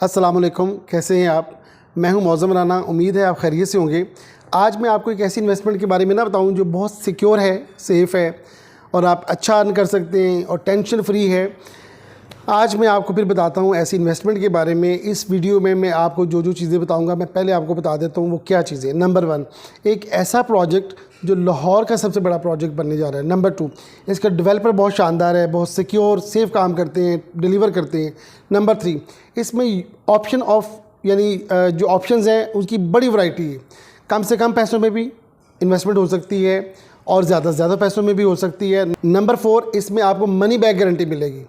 अस्सलाम वालेकुम, कैसे हैं आप। मैं हूं मौज़म राना। उम्मीद है आप खैरियत से होंगे। आज मैं आपको एक ऐसी इन्वेस्टमेंट के बारे में ना बताऊं जो बहुत सिक्योर है, सेफ़ है और आप अच्छा अर्न कर सकते हैं और टेंशन फ्री है। आज मैं आपको फिर बताता हूं ऐसी इन्वेस्टमेंट के बारे में। इस वीडियो में मैं आपको जो जो चीज़ें बताऊंगा मैं पहले आपको बता देता हूं वो क्या चीज़ें। नंबर 1, एक ऐसा प्रोजेक्ट जो लाहौर का सबसे बड़ा प्रोजेक्ट बनने जा रहा है। नंबर 2, इसका डेवलपर बहुत शानदार है, बहुत सिक्योर सेफ काम करते हैं, डिलीवर करते हैं। नंबर 3, इसमें ऑप्शन ऑफ यानी जो ऑप्शंस हैं उसकी बड़ी वैरायटी है। कम से कम पैसों में भी इन्वेस्टमेंट हो सकती है और ज़्यादा से ज़्यादा पैसों में भी हो सकती है। नंबर 4, इसमें आपको मनी बैक गारंटी मिलेगी।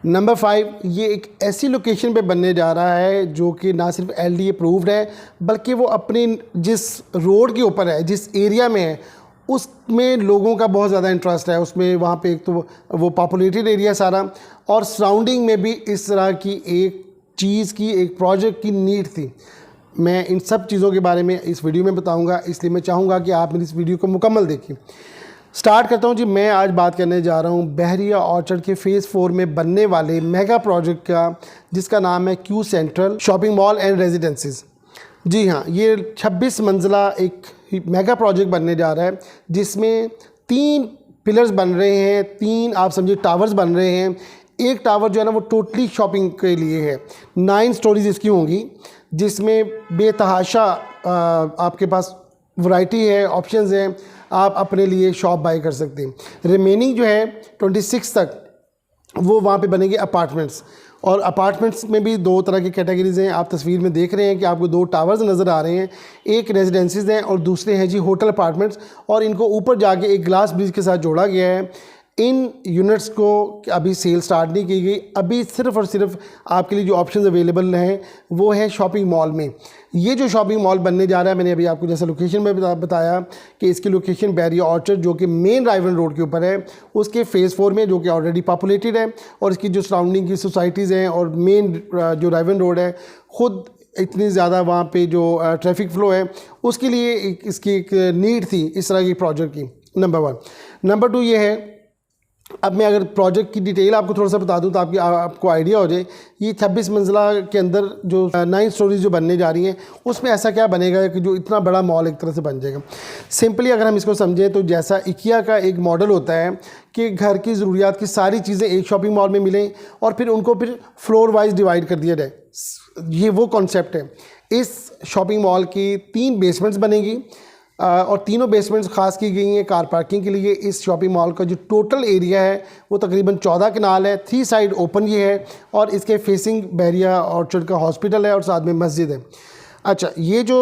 नंबर 5, ये एक ऐसी लोकेशन पे बनने जा रहा है जो कि ना सिर्फ LDA अप्रूव्ड है बल्कि वो अपनी जिस रोड के ऊपर है, जिस एरिया में है, उसमें लोगों का बहुत ज़्यादा इंटरेस्ट है। उसमें वहाँ पे एक तो वो पॉपुलेटेड एरिया सारा और सराउंडिंग में भी इस तरह की एक चीज़ की, एक प्रोजेक्ट की नीड थी। मैं इन सब चीज़ों के बारे में इस वीडियो में बताऊँगा, इसलिए मैं चाहूँगा कि आप मेरी इस वीडियो को मुकम्मल देखें। स्टार्ट करता हूं जी। मैं आज बात करने जा रहा हूं बहरिया ऑर्चर्ड के फेज़ 4 में बनने वाले मेगा प्रोजेक्ट का, जिसका नाम है Q Central shopping mall and residencies. जी हाँ, ये 26 मंजिला एक मेगा प्रोजेक्ट बनने जा रहा है जिसमें 3 पिलर्स बन रहे हैं, 3 आप समझिए टावर्स बन रहे हैं। एक टावर जो है ना वो टोटली शॉपिंग के लिए है। 9 स्टोरीज इसकी होंगी जिसमें बेतहाशा आपके पास वैरायटी है, ऑप्शंस हैं, आप अपने लिए शॉप बाई कर सकते हैं। रिमेनिंग जो है 26 तक वो वहाँ पे बनेंगे अपार्टमेंट्स। और अपार्टमेंट्स में भी 2 तरह की कैटेगरीज़ हैं। आप तस्वीर में देख रहे हैं कि आपको 2 टावर्स नज़र आ रहे हैं। एक रेजिडेंसीज हैं और दूसरे हैं जी होटल अपार्टमेंट्स, और इनको ऊपर जाके एक ग्लास ब्रिज के साथ जोड़ा गया है। इन यूनिट्स को अभी सेल स्टार्ट नहीं की गई। अभी सिर्फ़ और सिर्फ आपके लिए जो ऑप्शंस अवेलेबल हैं वो है शॉपिंग मॉल में। ये जो शॉपिंग मॉल बनने जा रहा है, मैंने अभी आपको जैसा लोकेशन में बताया कि इसकी लोकेशन बहरिया ऑर्चर्ड जो कि मेन रायवन रोड के ऊपर है, उसके फेज़ 4 में, जो कि ऑलरेडी पॉपुलेटेड है। और इसकी जो सराउंडिंग की सोसाइटीज़ हैं और मेन जो रायवन रोड है, ख़ुद इतनी ज़्यादा वहाँ पे जो ट्रैफिक फ़्लो है उसके लिए इसकी एक नीड थी इस तरह की प्रोजेक्ट की। नंबर 1। नंबर 2 ये है, अब मैं अगर प्रोजेक्ट की डिटेल आपको थोड़ा सा बता दूं तो आपको आइडिया हो जाए। ये 26 मंजिला के अंदर जो 9 स्टोरीज जो बनने जा रही हैं उसमें ऐसा क्या बनेगा कि जो इतना बड़ा मॉल एक तरह से बन जाएगा। सिंपली अगर हम इसको समझें तो जैसा IKEA का एक मॉडल होता है कि घर की ज़रूरियात की सारी चीज़ें एक शॉपिंग मॉल में मिलें और फिर उनको फिर फ्लोर वाइज डिवाइड कर दिया जाए, ये वो कॉन्सेप्ट है। इस शॉपिंग मॉल की 3 बेसमेंट्स बनेगी और तीनों बेसमेंट्स ख़ास की गई हैं कार पार्किंग के लिए। इस शॉपिंग मॉल का जो टोटल एरिया है वो तकरीबन 14 कनाल है। 3 साइड ओपन ये है और इसके फेसिंग बहरिया ऑर्चर्ड का हॉस्पिटल है और साथ में मस्जिद है। अच्छा, ये जो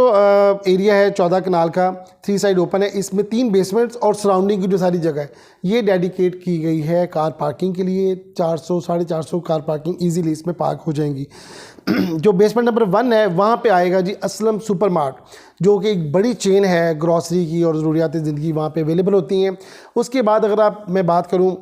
एरिया है 14 कनाल का, 3 साइड ओपन है, इसमें 3 बेसमेंट्स और सराउंडिंग की जो सारी जगह है ये डेडिकेट की गई है कार पार्किंग के लिए। 400 450 कार पार्किंग ईजीली इसमें पार्क हो जाएंगी। जो बेसमेंट नंबर 1 है वहाँ पे आएगा जी असलम सुपर मार्ट, जो कि एक बड़ी चेन है ग्रॉसरी की और ज़रूरियात ज़िंदगी वहाँ पे अवेलेबल होती हैं। उसके बाद अगर मैं बात करूँ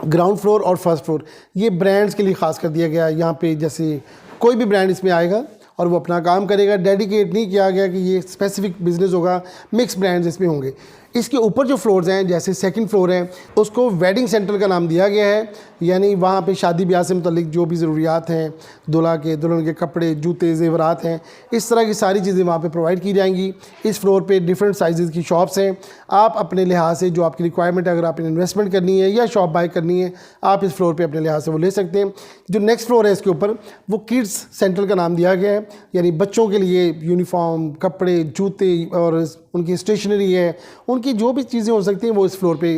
ग्राउंड फ्लोर और फर्स्ट फ्लोर, ये ब्रांड्स के लिए ख़ास कर दिया गया है। यहाँ पे जैसे कोई भी ब्रांड इसमें आएगा और वो अपना काम करेगा। डेडिकेट नहीं किया गया कि ये स्पेसिफिक बिजनेस होगा, मिक्स ब्रांड्स इसमें होंगे। इसके ऊपर जो फ्लोर्स हैं, जैसे सेकंड फ्लोर है, उसको वेडिंग सेंटर का नाम दिया गया है। यानी वहाँ पे शादी ब्याह से मुतल्लिक जो भी ज़रूरियात हैं, दुल्हन के कपड़े, जूते, ज़ेवरात हैं, इस तरह की सारी चीज़ें वहाँ पे प्रोवाइड की जाएंगी। इस फ्लोर पे डिफरेंट साइज़ की शॉप्स हैं। आप अपने लिहाज से जो आपकी रिक्वायरमेंट है, अगर आपने इन्वेस्टमेंट करनी है या शॉप बाई करनी है, आप इस फ्लोर पर अपने लिहाज से वो ले सकते हैं। जो नेक्स्ट फ्लोर है इसके ऊपर, वो किड्स सेंटर का नाम दिया गया है। यानी बच्चों के लिए यूनिफॉर्म, कपड़े, जूते और उनकी स्टेशनरी है, उनकी जो भी चीज़ें हो सकती हैं वो इस फ्लोर पे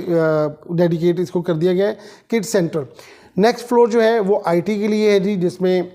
डेडिकेट इसको कर दिया गया है, किड्स सेंटर। नेक्स्ट फ्लोर जो है वो IT के लिए है जी, जिसमें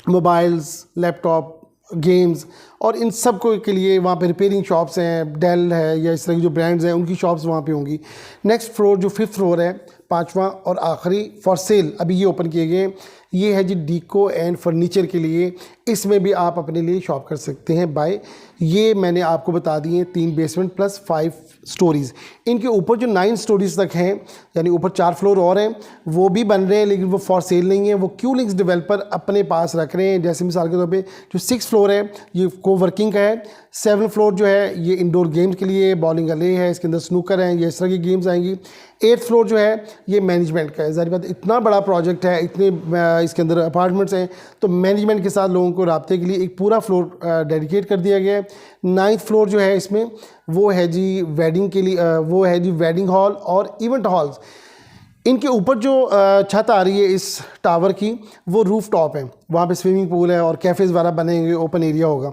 मोबाइल्स, लैपटॉप, गेम्स और इन सब को के लिए वहाँ पे रिपेयरिंग शॉप्स हैं, डेल है या इस तरह की जो ब्रांड्स हैं उनकी शॉप्स वहाँ पे होंगी। नेक्स्ट फ्लोर जो 5th फ्लोर है, 5वां और आखिरी फॉर सेल, अभी ये ओपन किए गए, ये है जी डीको एंड फर्नीचर के लिए। इसमें भी आप अपने लिए शॉप कर सकते हैं बाय। ये मैंने आपको बता दिए 3 बेसमेंट प्लस 5 स्टोरीज़। इनके ऊपर जो 9 स्टोरीज़ तक हैं, यानी ऊपर 4 फ्लोर और हैं, वो भी बन रहे हैं लेकिन वो फॉर सेल नहीं है। वो क्यू लिंक्स डेवलपर अपने पास रख रहे हैं। जैसे मिसाल के तौर पे जो 6th फ्लोर है ये वो वर्किंग का है। 7th फ्लोर जो है ये इंडोर गेम्स के लिए, बॉलिंग अले है, इसके अंदर स्नूकर हैं, ये इस तरह की गेम्स आएंगी। 8th फ्लोर जो है ये मैनेजमेंट का है। ज़ाहिर बात इतना बड़ा प्रोजेक्ट है, इतने इसके अंदर अपार्टमेंट्स हैं, तो मैनेजमेंट के साथ लोगों को रब्ते के लिए एक पूरा फ्लोर डेडिकेट कर दिया गया है। 9th फ्लोर जो है इसमें वो है जी वेडिंग के लिए, वो है जी वेडिंग हॉल और इवेंट हॉल्स। इनके ऊपर जो छत आ रही है इस टावर की, वो रूफ टॉप है, वहाँ पे स्विमिंग पूल है और कैफ़ेज़ वगैरह बनेंगे, ओपन एरिया होगा।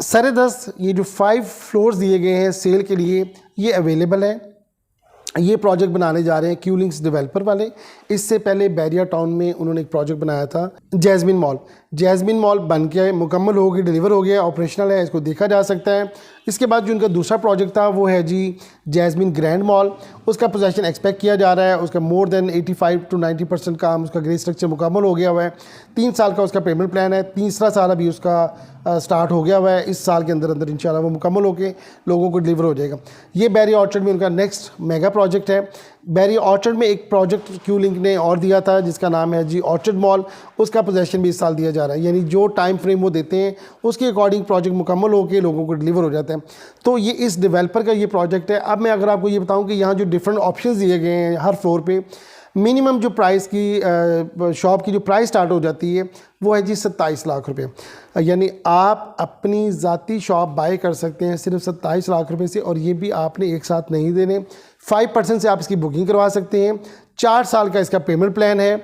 10.5 ये जो 5 फ्लोर्स दिए गए हैं सेल के लिए, ये अवेलेबल है। ये प्रोजेक्ट बनाने जा रहे हैं क्यूलिंग्स डेवलपर वाले। इससे पहले बैरिया टाउन में उन्होंने एक प्रोजेक्ट बनाया था जैस्मिन मॉल। जैस्मिन मॉल बन के मुकम्मल हो गई, डिलीवर हो गया, ऑपरेशनल है, इसको देखा जा सकता है। इसके बाद जो उनका दूसरा प्रोजेक्ट था वो है जी जैस्मिन ग्रैंड मॉल। उसका पोजेसन एक्सपेक्ट किया जा रहा है, उसका मोर देन 85 to 90% काम उसका ग्रे स्ट्रक्चर मुकम्मल हो गया हुआ है। 3 साल का उसका पेमेंट प्लान है, तीसरा साल अभी उसका स्टार्ट हो गया हुआ है। इस साल के अंदर अंदर इंशाल्लाह वो मुकम्मल होकर लोगों को डिलीवर हो जाएगा। ये बैरिया ऑर्चर्ड में उनका नेक्स्ट मेगा प्रोजेक्ट है। बैरिया ऑर्चर्ड में एक प्रोजेक्ट क्यू लिंक ने और दिया था जिसका नाम है जी ऑर्चर्ड मॉल। उसका पोजेसन भी इस साल दिया जा रहा है, यानी जो टाइम फ्रेम वो देते हैं उसके अकॉर्डिंग प्रोजेक्ट मुकम्मल होकर लोगों को डिलीवर हो जाता है। तो ये इस डेवलपर का ये प्रोजेक्ट है। अब मैं अगर आपको ये बताऊं कि यहाँ जो डिफरेंट ऑप्शंस दिए गए हैं हर फ्लोर पे, मिनिमम जो प्राइस की शॉप की जो प्राइस स्टार्ट हो जाती है वो है जी 27 लाख रुपए। यानी आप अपनी ज़ाती शॉप बाय कर सकते हैं सिर्फ 27 लाख रुपए से, और ये भी आपने एक साथ नहीं देने। 5% से आप इसकी बुकिंग करवा सकते हैं। 4 साल का इसका पेमेंट प्लान है।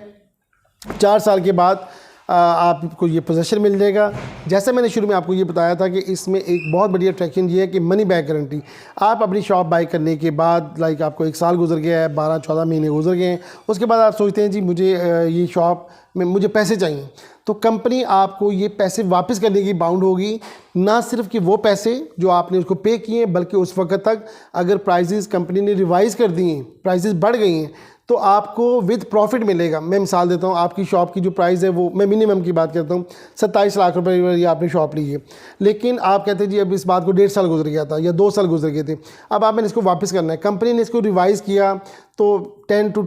4 साल के बाद आपको ये पोजेसन मिल जाएगा। जैसे मैंने शुरू में आपको ये बताया था कि इसमें एक बहुत बड़ी अट्रैक्शन ये है कि मनी बैक गारंटी। आप अपनी शॉप बाई करने के बाद लाइक आपको 1 साल गुजर गया है, 12-14 महीने गुजर गए हैं, उसके बाद आप सोचते हैं जी मुझे ये शॉप में मुझे पैसे चाहिए, तो कंपनी आपको ये पैसे वापस करने की बाउंड होगी। ना सिर्फ कि वो पैसे जो आपने उसको पे किए हैं, बल्कि उस वक्त तक अगर प्राइजेज़ कंपनी ने रिवाइज़ कर दिए हैं, प्राइजेज़ बढ़ गई हैं, तो आपको विद प्रॉफिट मिलेगा। मैं मिसाल देता हूँ, आपकी शॉप की जो प्राइस है वो, मैं मिनिमम की बात करता हूँ, 27 लाख रुपए ये आपने शॉप ली है, लेकिन आप कहते हैं जी अब इस बात को 1.5 साल गुजर गया था या 2 साल गुजर गए थे, अब आपने इसको वापस करना है। कंपनी ने इसको रिवाइज़ किया तो 10 to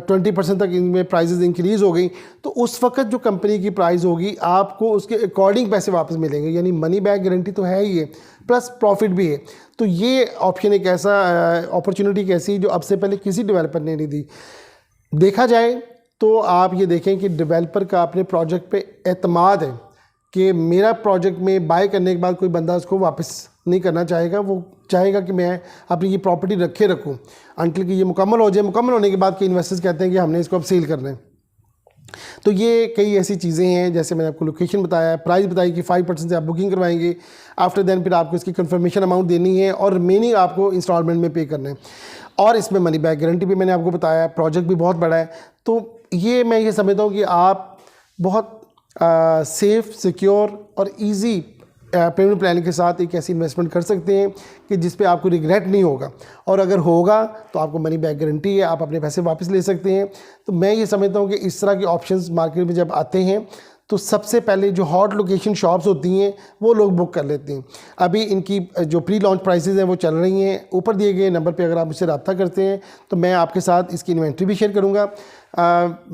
20% तक इनमें प्राइजेज़ इंक्रीज़ हो गई, तो उस वक्त जो कंपनी की प्राइस होगी आपको उसके अकॉर्डिंग पैसे वापस मिलेंगे। यानी मनी बैक गारंटी तो है ही है, प्लस प्रॉफिट भी है। तो ये ऑप्शन एक ऐसा अपॉर्चुनिटी कैसी जो अब से पहले किसी डेवलपर ने नहीं दी। देखा जाए तो आप ये देखें कि डेवलपर का अपने प्रोजेक्ट पे एतमाद है कि मेरा प्रोजेक्ट में बाय करने के बाद कोई बंदा उसको वापस नहीं करना चाहेगा। वो चाहेगा कि मैं अपनी ये प्रॉपर्टी रखे रखूँ अंटिल कि ये मुकम्मल हो जाए। मुकम्मल होने के बाद के इन्वेस्टर्स कहते हैं कि हमने इसको अब सेल करना है। तो ये कई ऐसी चीज़ें हैं, जैसे मैंने आपको लोकेशन बताया, प्राइस बताई कि 5% से आप बुकिंग करवाएंगे, आफ्टर देन फिर आपको इसकी कंफर्मेशन अमाउंट देनी है और रिमेनिंग आपको इंस्टॉलमेंट में पे करना है। और इसमें मनी बैक गारंटी भी मैंने आपको बताया। प्रोजेक्ट भी बहुत बड़ा है, तो ये मैं ये समझता हूँ कि आप बहुत सेफ़, सिक्योर और ईजी पेमेंट प्लान के साथ एक ऐसी इन्वेस्टमेंट कर सकते हैं कि जिस पे आपको रिग्रेट नहीं होगा, और अगर होगा तो आपको मनी बैक गारंटी है, आप अपने पैसे वापस ले सकते हैं। तो मैं ये समझता हूँ कि इस तरह के ऑप्शंस मार्केट में जब आते हैं तो सबसे पहले जो हॉट लोकेशन शॉप्स होती हैं वो लोग बुक कर लेते हैं। अभी इनकी जो प्री लॉन्च प्राइसेस हैं वो चल रही हैं। ऊपर दिए गए नंबर पे अगर आप मुझसे रब्ता करते हैं तो मैं आपके साथ इसकी इन्वेंट्री भी शेयर करूँगा।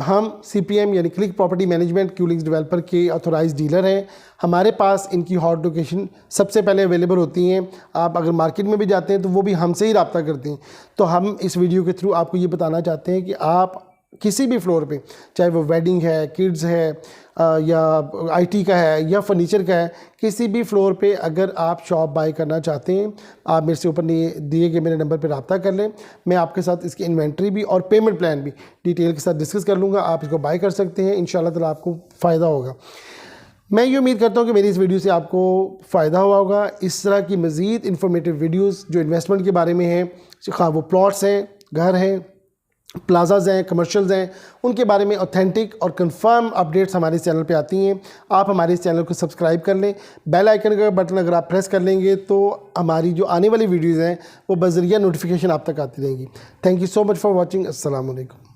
हम CPM यानी क्लिक प्रॉपर्टी मैनेजमेंट क्यूलिंग्स डेवलपर के ऑथोराइज डीलर हैं। हमारे पास इनकी हॉट लोकेशन सबसे पहले अवेलेबल होती हैं। आप अगर मार्केट में भी जाते हैं तो वो भी हमसे ही रब्ता करते हैं। तो हम इस वीडियो के थ्रू आपको ये बताना चाहते हैं कि आप किसी भी फ्लोर पे, चाहे वो वेडिंग है, किड्स है, या IT का है या फर्नीचर का है, किसी भी फ्लोर पे अगर आप शॉप बाय करना चाहते हैं, आप मेरे से ऊपर दिए गए मेरे नंबर पे रब्ता कर लें। मैं आपके साथ इसकी इन्वेंट्री भी और पेमेंट प्लान भी डिटेल के साथ डिस्कस कर लूँगा। आप इसको बाय कर सकते हैं, इंशाल्लाह ताला आपको फ़ायदा होगा। मैं ये उम्मीद करता हूँ कि मेरी इस वीडियो से आपको फ़ायदा हुआ होगा। इस तरह की मज़ीद इन्फॉर्मेटिव वीडियोज़ जो इन्वेस्टमेंट के बारे में हैं, खा वो प्लॉट्स हैं, घर हैं, प्लाजाज हैं, कमर्शियल्स हैं, उनके बारे में ऑथेंटिक और कंफर्म अपडेट्स हमारे इस चैनल पे आती हैं। आप हमारे इस चैनल को सब्सक्राइब कर लें। बेल आइकन का बटन अगर आप प्रेस कर लेंगे तो हमारी जो आने वाली वीडियोज़ हैं वो बज़रिया नोटिफिकेशन आप तक आती रहेंगी। Thank you so much for watching. अस्सलाम वालेकुम।